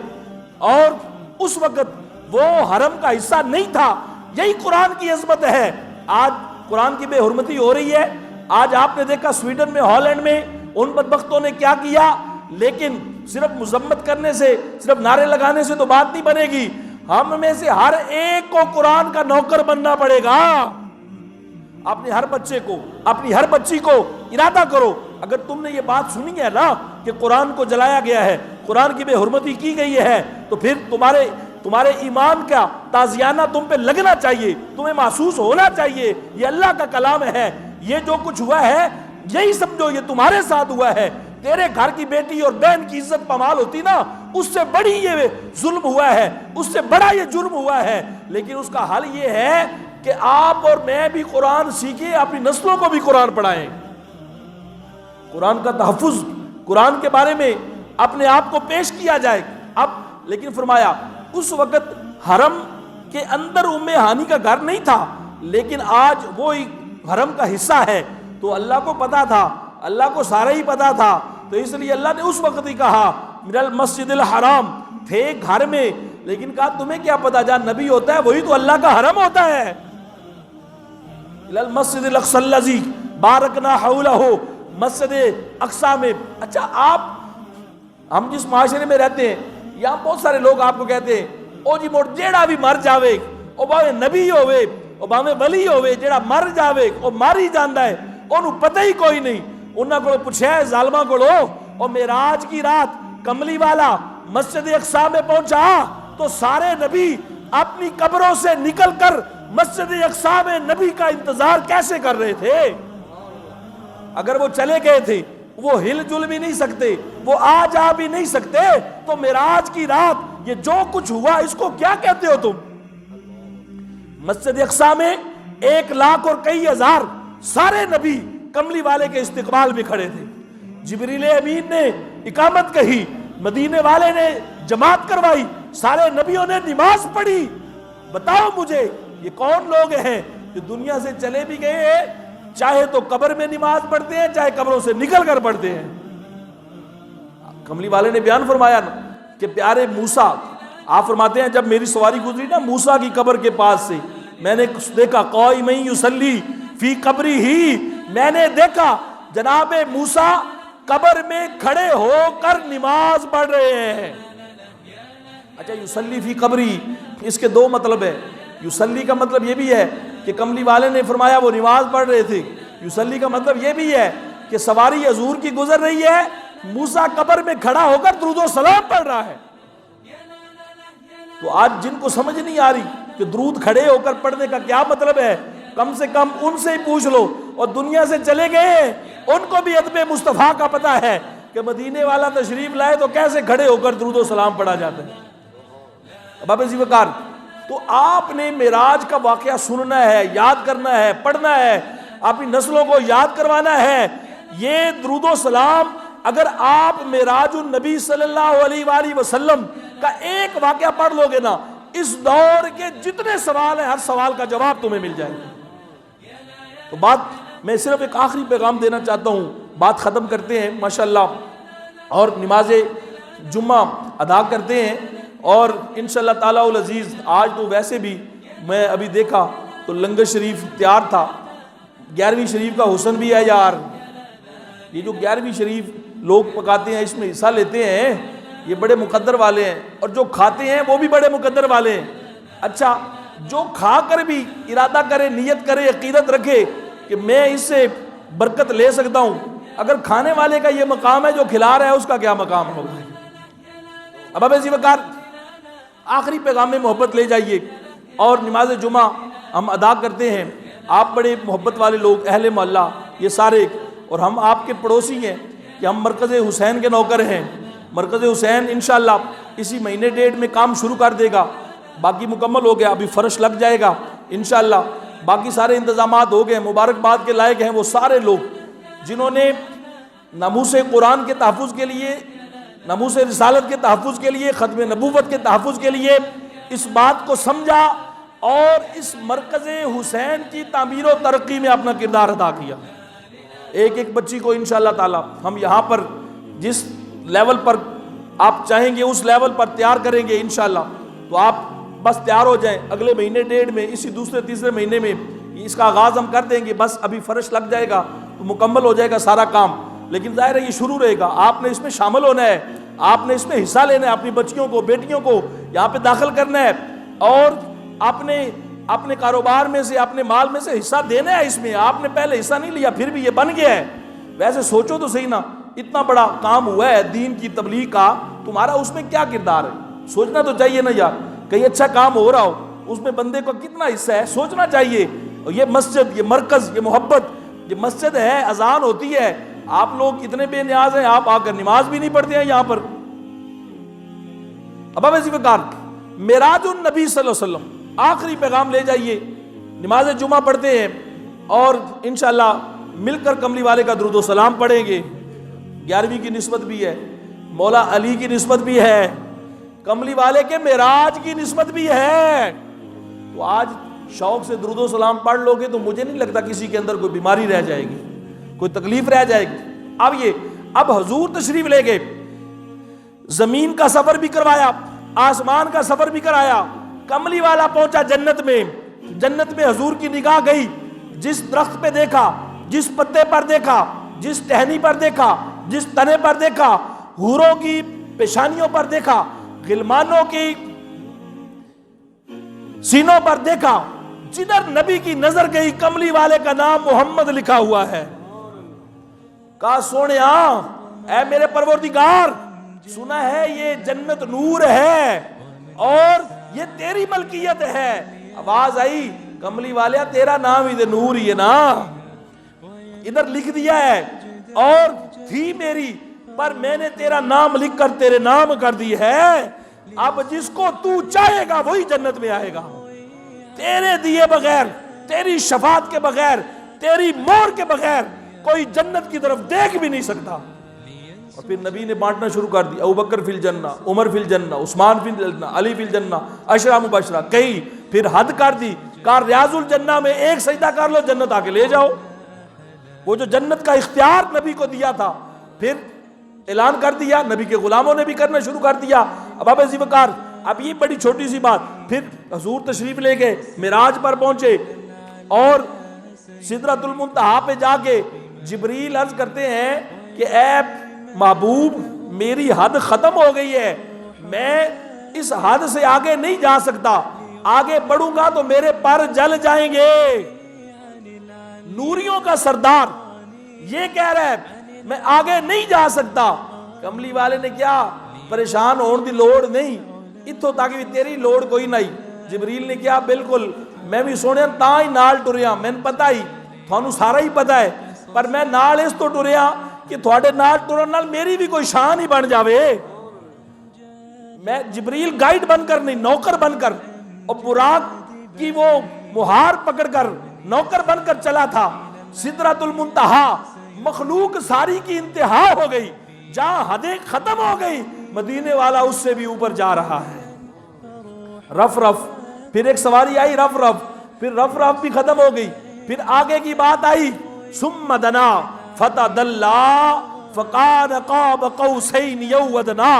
اور اس وقت وہ حرم کا حصہ نہیں تھا۔ یہی قرآن کی عظمت ہے۔ آج قرآن کی بے حرمتی ہو رہی ہے۔ آج آپ نے دیکھا سویڈن میں، ہالینڈ میں ان بدبختوں نے کیا کیا، لیکن صرف مذمت کرنے سے، صرف نعرے لگانے سے تو بات نہیں بنے گی. ہم میں سے ہر ایک کو قرآن کا نوکر بننا پڑے گا. اپنے ہر بچے کو، اپنی ہر بچی کو ارادہ کرو، اگر تم نے یہ بات سنی ہے نا کہ قرآن کو جلایا گیا ہے، قرآن کی بے حرمتی کی گئی ہے، تو پھر تمہارے ایمان کا تازیانہ تم پہ لگنا چاہیے، تمہیں محسوس ہونا چاہیے یہ اللہ کا کلام ہے. یہ جو کچھ ہوا ہے یہی سمجھو یہ تمہارے ساتھ ہوا ہے. تیرے گھر کی بیٹی اور بہن کی عزت پامال ہوتی نا، اس سے بڑی یہ ظلم ہوا ہے، اس سے بڑا یہ جرم ہوا ہے. لیکن اس کا حل یہ ہے کہ آپ اور میں بھی قرآن سیکھیں، اپنی نسلوں کو بھی قرآن پڑھائیں. قرآن کا تحفظ، قرآن کے بارے میں اپنے آپ کو پیش کیا جائے. اب لیکن فرمایا اس وقت حرم کے اندر ام ہانی کا گھر نہیں تھا، لیکن آج وہ حرم کا حصہ ہے. تو اللہ کو پتا تھا، اللہ کو سارا ہی پتا تھا، تو اس لیے اللہ نے اس وقت ہی کہا من المسجد الحرام، تھے گھر میں، لیکن کہا تمہیں کیا پتا، جہاں نبی ہوتا ہے وہی تو اللہ کا حرم ہوتا ہے. الى المسجد الاقصى الذي بارکنا حولہ، مسجد اقصی میں. اچھا ہم جس معاشرے میں رہتے ہیں یہاں بہت سارے لوگ آپ کو کہتے ہیں او جی موڑ جیڑا بھی مر جاوے او باوے نبی ہوئے او باوے ولی ہوئے، جیڑا مر جاوے او مر ہی جاندا ہے، انہوں پتہ ہی کوئی نہیں. انہاں کو پوچھا ہے ظالماں کو، او معراج کی رات کملی والا مسجد اقصی میں پہنچا تو سارے نبی اپنی قبروں سے نکل کر مسجد اقصی میں نبی کا انتظار کیسے کر رہے تھے؟ اگر وہ چلے گئے تھے، وہ ہل جل بھی نہیں سکتے، وہ آ جا بھی نہیں سکتے، تو معراج کی رات یہ جو کچھ ہوا اس کو کیا کہتے ہو تم؟ مسجد اقصی میں 1,00,000 اور کئی ہزار سارے نبی کملی والے کے استقبال میں کھڑے تھے. جبریل امین نے اقامت کہی، مدینے والے نے جماعت کروائی، سارے نبیوں نے نماز پڑھی. بتاؤ مجھے یہ کون لوگ ہیں جو دنیا سے چلے بھی گئے ہیں، چاہے تو قبر میں نماز پڑھتے ہیں چاہے قبروں سے نکل کر پڑھتے ہیں. کملی والے نے بیان فرمایا نا کہ پیارے موسیٰ، آپ فرماتے ہیں جب میری سواری گزری نا موسیٰ کی قبر کے پاس سے، میں نے دیکھا قائما یصلی فی قبری ہی، میں نے دیکھا جناب موسیٰ قبر میں کھڑے ہو کر نماز پڑھ رہے ہیں. اچھا یصلی فی قبری، اس کے 2 مطلب ہے. یصلی کا مطلب یہ بھی ہے کہ کملی والے نے فرمایا وہ نماز پڑھ رہے تھے. یصلی کا مطلب یہ بھی ہے کہ سواری حضور کی گزر رہی ہے، موسیٰ قبر میں کھڑا ہو کر درود و سلام پڑھ رہا ہے. تو آج جن کو سمجھ نہیں آ رہی کہ درود کھڑے ہو کر پڑھنے کا کیا مطلب ہے، کم سے کم ان سے ہی پوچھ لو. اور دنیا سے چلے گئے ان کو بھی ادب مصطفیٰ کا پتہ ہے کہ مدینے والا تشریف لائے تو کیسے کھڑے ہو کر درود و سلام پڑھا جاتا ہے. بابا جی وقار، تو آپ نے معراج کا واقعہ سننا ہے، یاد کرنا ہے، پڑھنا ہے، اپنی نسلوں کو یاد کروانا ہے. یہ درود و سلام اگر آپ معراج النبی صلی اللہ علیہ وآلہ وسلم کا ایک واقعہ پڑھ لو گے نا، اس دور کے جتنے سوال ہیں ہر سوال کا جواب تمہیں مل جائے گا. تو میں صرف ایک آخری پیغام دینا چاہتا ہوں، بات ختم کرتے ہیں ماشاءاللہ، اور نماز جمعہ ادا کرتے ہیں. اور انشاءاللہ تعالیٰ العزیز آج تو ویسے بھی میں ابھی دیکھا تو لنگر شریف تیار تھا. 11ویں شریف کا حسن بھی ہے یار. یہ جو 11ویں شریف لوگ پکاتے ہیں، اس میں حصہ لیتے ہیں، یہ بڑے مقدر والے ہیں، اور جو کھاتے ہیں وہ بھی بڑے مقدر والے ہیں. اچھا جو کھا کر بھی ارادہ کرے، نیت کرے، عقیدت رکھے کہ میں اس سے برکت لے سکتا ہوں، اگر کھانے والے کا یہ مقام ہے جو کھلا رہا ہے اس کا کیا مقام ہوگا. اب اسی وقت آخری پیغام میں محبت لے جائیے. اور نماز جمعہ ہم ادا کرتے ہیں، آپ بڑے محبت والے لوگ، اہل محلہ یہ سارے، اور ہم آپ کے پڑوسی ہیں کہ ہم مرکز حسین کے نوکر ہیں. مرکز حسین انشاءاللہ اسی مہینے 1.5 میں کام شروع کر دے گا. باقی مکمل ہو گیا، ابھی فرش لگ جائے گا انشاءاللہ. باقی سارے انتظامات ہو گئے. مبارکباد کے لائق ہیں وہ سارے لوگ جنہوں نے ناموس قرآن کے تحفظ کے لیے، ناموس رسالت کے تحفظ کے لیے، ختم نبوت کے تحفظ کے لیے اس بات کو سمجھا اور اس مرکز حسین کی تعمیر و ترقی میں اپنا کردار ادا کیا. ایک ایک بچی کو انشاءاللہ تعالی ہم یہاں پر جس لیول پر آپ چاہیں گے اس لیول پر تیار کریں گے انشاءاللہ. تو آپ بس تیار ہو جائیں، اگلے مہینے 1.5 میں، اسی دوسرے تیسرے مہینے میں اس کا آغاز ہم کر دیں گے. بس ابھی فرش لگ جائے گا تو مکمل ہو جائے گا سارا کام. لیکن ظاہر ہے یہ شروع رہے گا، آپ نے اس میں شامل ہونا ہے، آپ نے اس میں حصہ لینا ہے، اپنی بچیوں کو بیٹیوں کو یہاں پہ داخل کرنا ہے اور اپنے کاروبار میں سے اپنے مال میں سے حصہ دینا ہے۔ اس میں آپ نے پہلے حصہ نہیں لیا پھر بھی یہ بن گیا ہے۔ ویسے سوچو تو صحیح نا، اتنا بڑا کام ہوا ہے دین کی تبلیغ کا، تمہارا اس میں کیا کردار ہے؟ سوچنا تو چاہیے نا یار، کہیں اچھا کام ہو رہا ہو اس میں بندے کو کتنا حصہ ہے، سوچنا چاہیے۔ اور یہ مسجد، یہ مرکز، یہ محبت، یہ مسجد ہے، اذان ہوتی ہے، آپ لوگ اتنے بے نیاز ہیں، آپ آ کر نماز بھی نہیں پڑھتے ہیں یہاں پر۔ اب ایسی وقار معراج النبی صلی اللہ علیہ وسلم، آخری پیغام لے جائیے، نماز جمعہ پڑھتے ہیں اور انشاءاللہ مل کر کملی والے کا درود و سلام پڑھیں گے۔ 11ویں کی نسبت بھی ہے، مولا علی کی نسبت بھی ہے، کملی والے کے معراج کی نسبت بھی ہے۔ تو آج شوق سے درود و سلام پڑھ لو گے تو مجھے نہیں لگتا کسی کے اندر کوئی بیماری رہ جائے گی، کوئی تکلیف رہ جائے گی۔ اب حضور تشریف لے گئے، زمین کا سفر بھی کروایا، آسمان کا سفر بھی کرایا، کملی والا پہنچا جنت میں۔ جنت میں حضور کی نگاہ گئی، جس درخت پہ دیکھا، جس پتے پر دیکھا، جس ٹہنی پر دیکھا، جس تنے پر دیکھا، حوروں کی پیشانیوں پر دیکھا، غلمانوں کی سینوں پر دیکھا، جدھر نبی کی نظر گئی کملی والے کا نام محمد لکھا ہوا ہے۔ کہا سونیا، اے میرے پروردگار، سنا ہے یہ جنت نور ہے اور یہ تیری ملکیت ہے۔ آواز آئی، کملی والے تیرا نام ہی نور ہی ہے نا، ادھر لکھ دیا ہے، اور تھی میری پر میں نے تیرا نام لکھ کر تیرے نام کر دی ہے۔ اب جس کو تو چاہے گا وہی جنت میں آئے گا، تیرے دیے بغیر، تیری شفاعت کے بغیر، تیری مہر کے بغیر کوئی جنت کی طرف دیکھ بھی نہیں سکتا۔ اور پھر نبی نے بانٹنا شروع کر دیا، ابوبکر فی الجنہ، عمر فی الجنہ، عثمان فی الجنہ، علی فی الجنہ، عشرہ مبشرہ، کئی پھر حد کر دی، کہا ریاض الجنہ میں ایک سجدہ کر لو جنت آ کے لے جاؤ۔ وہ جو جنت کا اختیار نبی کو دیا تھا پھر اعلان کر دیا، نبی کے غلاموں نے بھی کرنا شروع کر دیا۔ اب آپ عزیز وقار، اب یہ بڑی چھوٹی سی بات، پھر حضور تشریف لے گئے، معراج پر پہنچے اور سدرۃ المنتہا پہ جا کے جبریل عرض کرتے ہیں کہ اے محبوب میری حد ختم ہو گئی ہے، میں اس حد سے آگے نہیں جا سکتا، آگے بڑھوں گا تو میرے پر جل جائیں گے۔ نوریوں کا سردار یہ کہہ رہا ہے میں آگے نہیں جا سکتا۔ کملی والے نے کیا پریشان ہون دی لوڑ نہیں، اتھوں تاکہ بھی تیری لوڑ کوئی نہیں۔ جبریل نے کیا بالکل میں بھی سونے تاں ہی نال ٹریا، میں نے پتا ہی تھانوں سارا ہی پتا ہے، پر میں نال اس تو ٹریا کہ تھوڑے نال ٹرن نال میری بھی کوئی شان ہی بن جاوے۔ میں جبریل گائیڈ بن کر نہیں، نوکر بن کر، اور براق کی وہ مہار پکڑ کر نوکر بن کر چلا تھا۔ سدرۃ المنتہا مخلوق ساری کی انتہا ہو گئی، جہاں حدیں ختم ہو گئی، مدینے والا اس سے بھی اوپر جا رہا ہے۔ رف رف، پھر ایک سواری آئی رف رف، پھر رف رف بھی ختم ہو گئی، پھر آگے کی بات آئی ثم دنا فتدلی فکان قاب قوسین او ادنی۔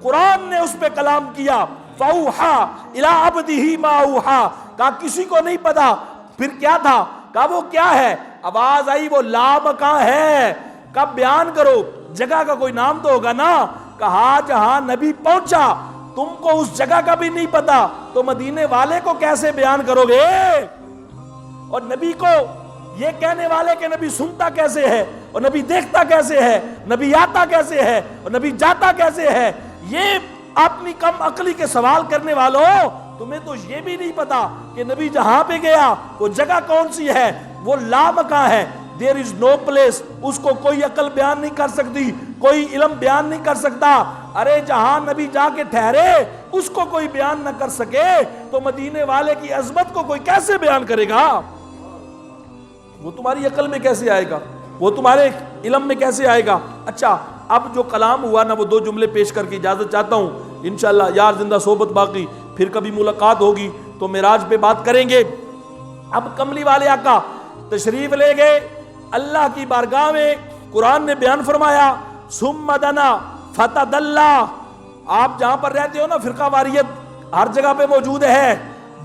قرآن نے اس پہ کلام کیا، فاوحا الی عبدہ ما اوحا، کہا کسی کو نہیں پتا پھر کیا تھا، کہا وہ کیا ہے، آواز آئی وہ لامکاں ہے، کب بیان کرو، جگہ کا کوئی نام تو ہوگا نا، کہا جہاں نبی پہنچا تم کو اس جگہ کا بھی نہیں پتا تو مدینے والے کو کیسے بیان کرو گے؟ اور نبی کو یہ کہنے والے کہ نبی سنتا کیسے ہے، اور نبی دیکھتا کیسے ہے، نبی آتا کیسے ہے، اور نبی جاتا کیسے ہے، یہ اپنی کم عقلی کے سوال کرنے والوں تمہیں تو یہ بھی نہیں پتا کہ نبی جہاں پہ گیا وہ جگہ کون سی ہے، وہ لامکاں ہے، there is no place، اس کو کوئی عقل بیان نہیں کر سکتی، کوئی علم بیان نہیں کر سکتا۔ ارے جہاں نبی جا کے ٹھہرے اس کو کوئی بیان نہ کر سکے تو مدینے والے کی عظمت کو کوئی کیسے بیان کرے گا؟ وہ تمہاری عقل میں کیسے آئے گا، وہ تمہارے علم میں کیسے آئے گا؟ اچھا اب جو کلام ہوا نا وہ 2 جملے پیش کر کے اجازت چاہتا ہوں، انشاءاللہ یار زندہ صحبت باقی، پھر کبھی ملاقات ہوگی تو معراج پہ بات کریں گے۔ اب کملی والے آقا تشریف لے گئے اللہ کی بارگاہ میں، قرآن نے بیان فرمایا ثم دنا فتدلی۔ آپ جہاں پر رہتے ہو نا فرقہ واریت ہر جگہ پہ موجود ہے،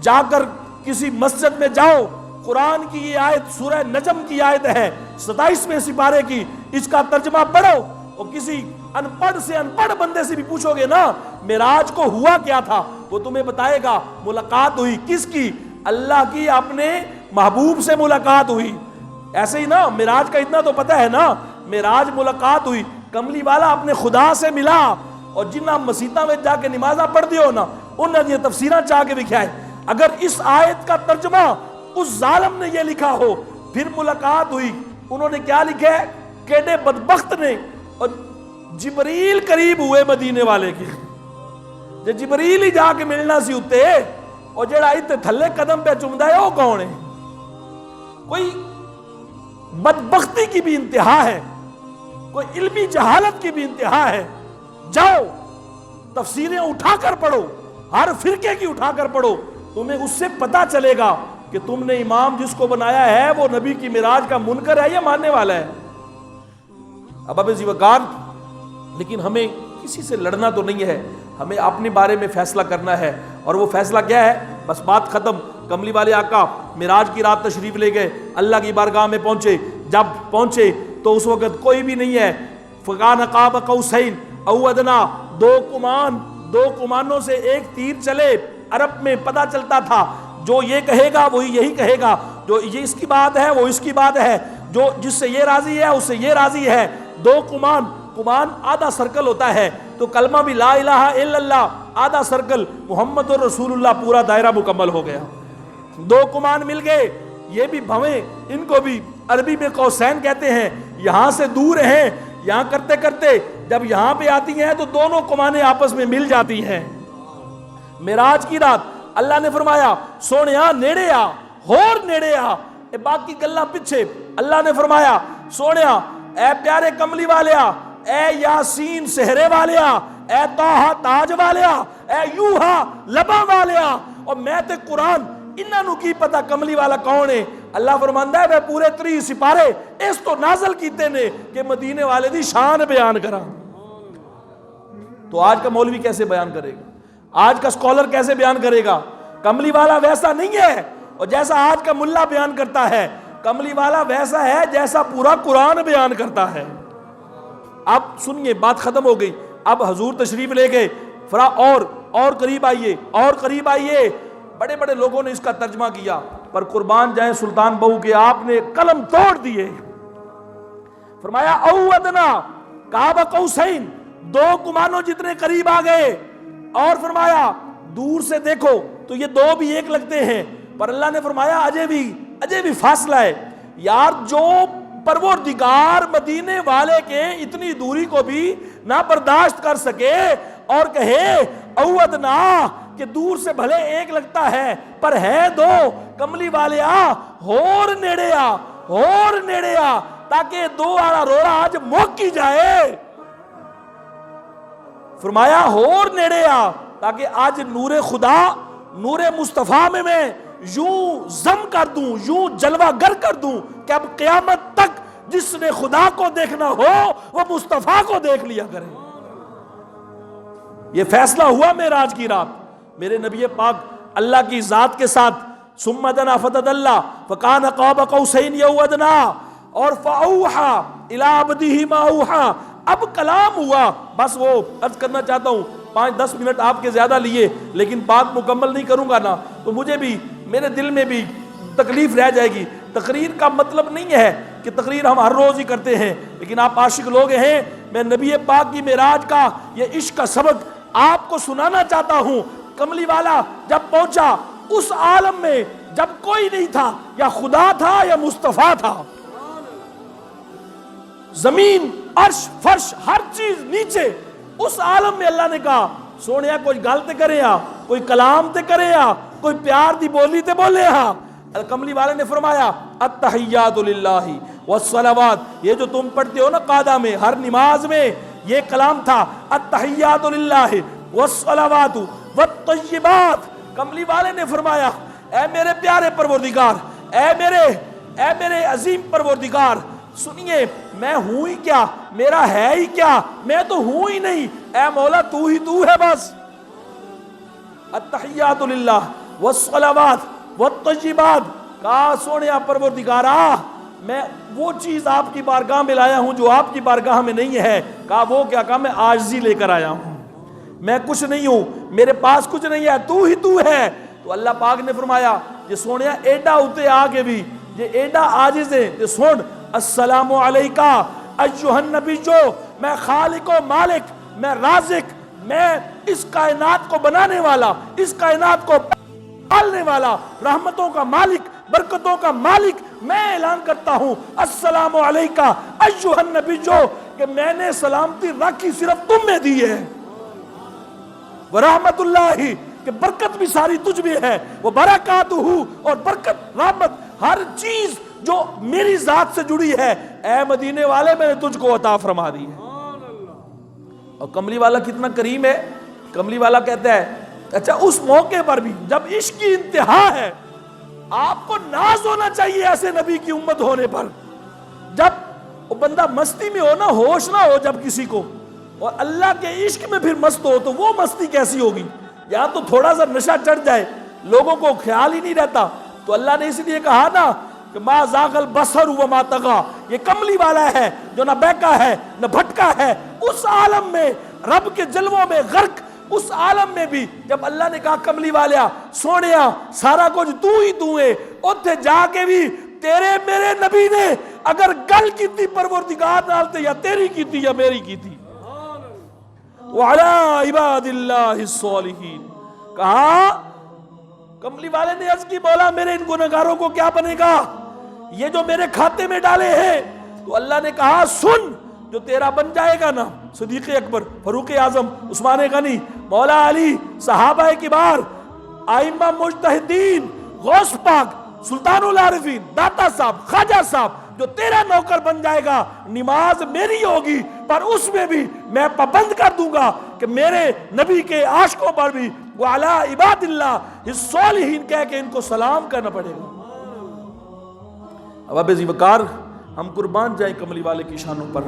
جا کر کسی مسجد میں جاؤ، قرآن کی یہ آیت سورہ نجم کی آیت ہے 27ویں سپارے کی، اس کا ترجمہ پڑھو اور کسی ان پڑھ سے ان پڑھ بندے سے بھی پوچھو گے نا معراج کو ہوا کیا تھا، وہ تمہیں بتائے گا ملاقات ہوئی کس کی؟ اللہ کی، اپنے محبوب سے ملاقات ہوئی۔ ایسے ہی نا معراج کا اتنا تو پتہ ہے نا، معراج ملاقات ہوئی، کملی والا اپنے خدا سے ملا، اور جنہ مسیطہ میں جا کے نمازہ پڑھ دیو نا انہوں نے یہ تفسیرہ چاہ کے لکھا ہے۔ اگر اس آیت کا ترجمہ اس ظالم نے یہ لکھا ہو پھر ملاقات ہوئی، انہوں نے کیا لکھا ہے؟ کیڑے بدبخت نے، اور جبریل قریب ہوئے مدینے والے کی، جو جبریل ہی جا کے ملنا سی اتے، اور جڑا اتنے تھلے قدم پہ چمدا ہے وہ کون ہے؟ کوئی بدبختی کی بھی انتہا ہے، کوئی علمی جہالت کی بھی انتہا ہے۔ جاؤ تفسیریں اٹھا کر پڑھو، ہر فرقے کی اٹھا کر پڑھو، تمہیں اس سے پتا چلے گا کہ تم نے امام جس کو بنایا ہے وہ نبی کی معراج کا منکر ہے یا ماننے والا ہے۔ اب زیوکار، لیکن ہمیں کسی سے لڑنا تو نہیں ہے، ہمیں اپنے بارے میں فیصلہ کرنا ہے، اور وہ فیصلہ کیا ہے؟ بس بات ختم۔ کملی والے آقا معراج کی رات تشریف لے گئے، اللہ کی بارگاہ میں پہنچے، جب پہنچے تو اس وقت کوئی بھی نہیں ہے، فکان قاب قوسین او ادنا، دو کمانوں سے ایک تیر چلے۔ عرب میں پتہ چلتا تھا جو یہ کہے گا وہی یہی کہے گا، جو یہ اس کی بات ہے وہ اس کی بات ہے، جو جس سے یہ راضی ہے اس سے یہ راضی ہے۔ دو کمان آدھا سرکل ہوتا ہے، تو کلمہ بھی لا الہ الا اللہ آدھا سرکل، محمد رسول اللہ پورا دائرہ مکمل ہو گیا۔ دو کمان مل گئے، یہ بھی بھویں، ان کو بھی عربی میں قوسین کہتے ہیں، یہاں سے دور ہیں، یہاں کرتے کرتے جب یہاں پہ آتی ہیں تو دونوں کمانیں آپس میں مل جاتی ہیں۔ معراج کی رات اللہ نے فرمایا سونیا نیڑے آ، ہور نیڑے آ، باقی گلاں پیچھے۔ اللہ نے فرمایا سونیا اے پیارے کملی والیا، اے یاسین سہرے والیا، اے طٰہٰ تاج والیا، اے یوحا لبا والیا، اور میں تے قرآن انہاں نو کی پتا کملی والا کون ہے؟ اللہ فرماندا ہے میں پورے 30 سپارے اس تو نازل کیتے نے کہ مدینے والے دی شان بیان کراں۔ تو آج کا مولوی کیسے بیان کرے گا؟ آج کا سکولر کیسے بیان کرے گا؟ کملی والا ویسا نہیں ہے، اور جیسا آج کا ملا بیان کرتا ہے، کملی والا ویسا ہے جیسا پورا قرآن بیان کرتا ہے۔ اب سنیے، بات ختم ہو گئی، اب حضور تشریف لے گئے، اور قریب آئیے، اور قریب آئیے۔ بڑے بڑے لوگوں نے اس کا ترجمہ کیا، پر قربان جائیں سلطان بہو کے، آپ نے قلم توڑ دیے۔ فرمایا او ادنا قاب قوسین، دو کمانوں جتنے قریب آ گئے، اور فرمایا دور سے دیکھو تو یہ دو بھی ایک لگتے ہیں، پر اللہ نے فرمایا اجے بھی فاصلہ ہے۔ یار جو پروردگار مدینے والے کے اتنی دوری کو بھی نہ برداشت کر سکے اور کہے او ادنا کہ دور سے بھلے ایک لگتا ہے پر ہے دو، کملی والے ہور نیڑے آ تاکہ دو آڑا روڑا آج موکی جائے۔ فرمایا ہور نیڑے آ تاکہ آج نور خدا، نور مصطفیٰ میں یوں زم کر دوں، یوں جلوہ گر کر دوں کہ اب قیامت تک جس نے خدا کو دیکھنا ہو وہ مصطفیٰ کو دیکھ لیا کرے۔ یہ فیصلہ ہوا معراج کی رات، میرے نبی پاک اللہ کی ذات کے ساتھ ثم دنا فتدلی فکان قاب قوسین او ادنا، اور فاوحی الی عبدہ ما اوحی۔ اب کلام ہوا، بس وہ عرض کرنا چاہتا ہوں 5-10 منٹ آپ کے زیادہ لیے، لیکن بات مکمل نہیں کروں گا نا تو مجھے بھی میرے دل میں بھی تکلیف رہ جائے گی۔ تقریر کا مطلب نہیں ہے کہ تقریر ہم ہر روز ہی کرتے ہیں، لیکن آپ عاشق لوگ ہیں، میں نبی پاک کی معراج کا یہ عشق کا سبق آپ کو سنانا چاہتا ہوں۔ کملی والا جب پہنچا اس عالم میں جب کوئی نہیں تھا، یا خدا تھا یا مصطفیٰ تھا، زمین عرش فرش ہر چیز نیچے، اس عالم میں اللہ نے کہا سونیا کوئی گل تے کرے آ، کوئی کلام تے کرے آ، کوئی پیار دی بولی تے بولے آ۔ کملی والے نے فرمایا التحیات للہ والصلوات، یہ جو تم پڑھتے ہو نا قادہ میں ہر نماز میں، یہ کلام تھا التحیات للہ والصلوات والطیبات۔ کملی والے نے فرمایا اے میرے پیارے پروردگار، اے میرے عظیم پروردگار، سنیے میں ہوں ہی کیا، میرا ہے ہی کیا، میں تو ہوں ہی نہیں، اے مولا تو ہی تو ہے بس۔ التحیات للہ والصلوات والطیبات، کہا سونیا پروردگارا میں وہ چیز آپ کی بارگاہ میں لایا ہوں جو آپ کی بارگاہ میں نہیں ہے. کہا وہ کیا؟ کہا میں عاجزی لے کر آیا ہوں, میں کچھ نہیں ہوں, میرے پاس کچھ نہیں ہے, تو ہی تو ہے. تو اللہ پاک نے فرمایا یہ سونیا ایڈا ہوتے آگے بھی یہ ایڈا عاجز ہے, یہ سن السلام علیکہ ایھا النبی, جو میں خالق و مالک, میں رازق, میں اس کائنات کو بنانے والا, اس کائنات کو پالنے والا, رحمتوں کا مالک, برکتوں کا مالک, میں اعلان کرتا ہوں السلام علیکہ ایھا النبی, جو کہ میں نے سلامتی رکھی صرف تم میں دی ہے, ورحمت اللہ, کہ برکت بھی ساری تجھ میں ہے, وہ برکاتہ, اور برکت رحمت ہر چیز جو میری ذات سے جڑی ہے اے مدینے والے میں نے تجھ کو عطا فرما دی ہے. اور کملی والا کتنا کریم ہے. کملی والا کہتا ہے اچھا اس موقع پر بھی جب عشق کی انتہا ہے, آپ کو ناز ہونا چاہیے ایسے نبی کی امت ہونے پر. جب وہ بندہ مستی میں ہو نا, ہوش نہ ہو جب کسی کو, اور اللہ کے عشق میں پھر مست ہو, تو وہ مستی کیسی ہوگی. یہاں تو تھوڑا سا نشہ چڑھ جائے لوگوں کو خیال ہی نہیں رہتا. تو اللہ نے اس لیے کہا نا کہ ما زاغ البصر وما طغى, یہ کملی والا ہے جو نہ بہکا ہے نہ بھٹکا ہے. اس عالم میں رب کے جلووں میں غرق, اس عالم میں بھی جب اللہ نے کہا کملی والیا سونیا سارا کچھ تو ہی تو ہے, اتھے جا کے بھی تیرے میرے نبی نے اگر گل کی تھی پروردگار نالتے یا تیری کی تھی یا میری کی تھی. وَعَلَىٰ عِبَادِ اللَّهِ الصَّالِحِينَ, کہا کملی والے نے عرض کی مولا میرے ان گنہگاروں کو کیا بنے گا, یہ جو میرے کھاتے میں ڈالے ہیں. تو اللہ نے کہا سن, جو تیرا بن جائے گا نا, صدیق اکبر, فاروق اعظم, عثمان غنی, مولا علی, صحابہ کبار, ائمہ مجتہدین, غوث پاک, سلطان العارفین, داتا صاحب, خواجہ صاحب, جو تیرا نوکر بن جائے گا نماز میری ہوگی, پر اس میں بھی میں پابند کر دوں گا کہ میرے نبی کے عاشقوں پر بھی وَعَلَىٰ عِبَادِ اللَّهِ الصَّالِحِينَ کہہ کے ان کو سلام کرنا پڑے گا. اب ذی وقار ہم قربان جائیں کملی والے کی شانوں پر,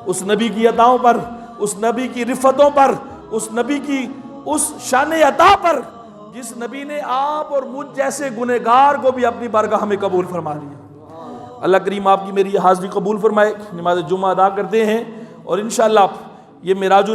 اس نبی کی عطاؤں پر, اس نبی کی رفتوں پر, اس نبی کی اس شان عطا پر جس نبی نے آپ اور مجھ جیسے گنہگار کو بھی اپنی بارگاہ میں قبول فرما لیا. اللہ کریم آپ کی میری حاضری قبول فرمائے. نماز جمعہ ادا کرتے ہیں اور انشاءاللہ یہ معراج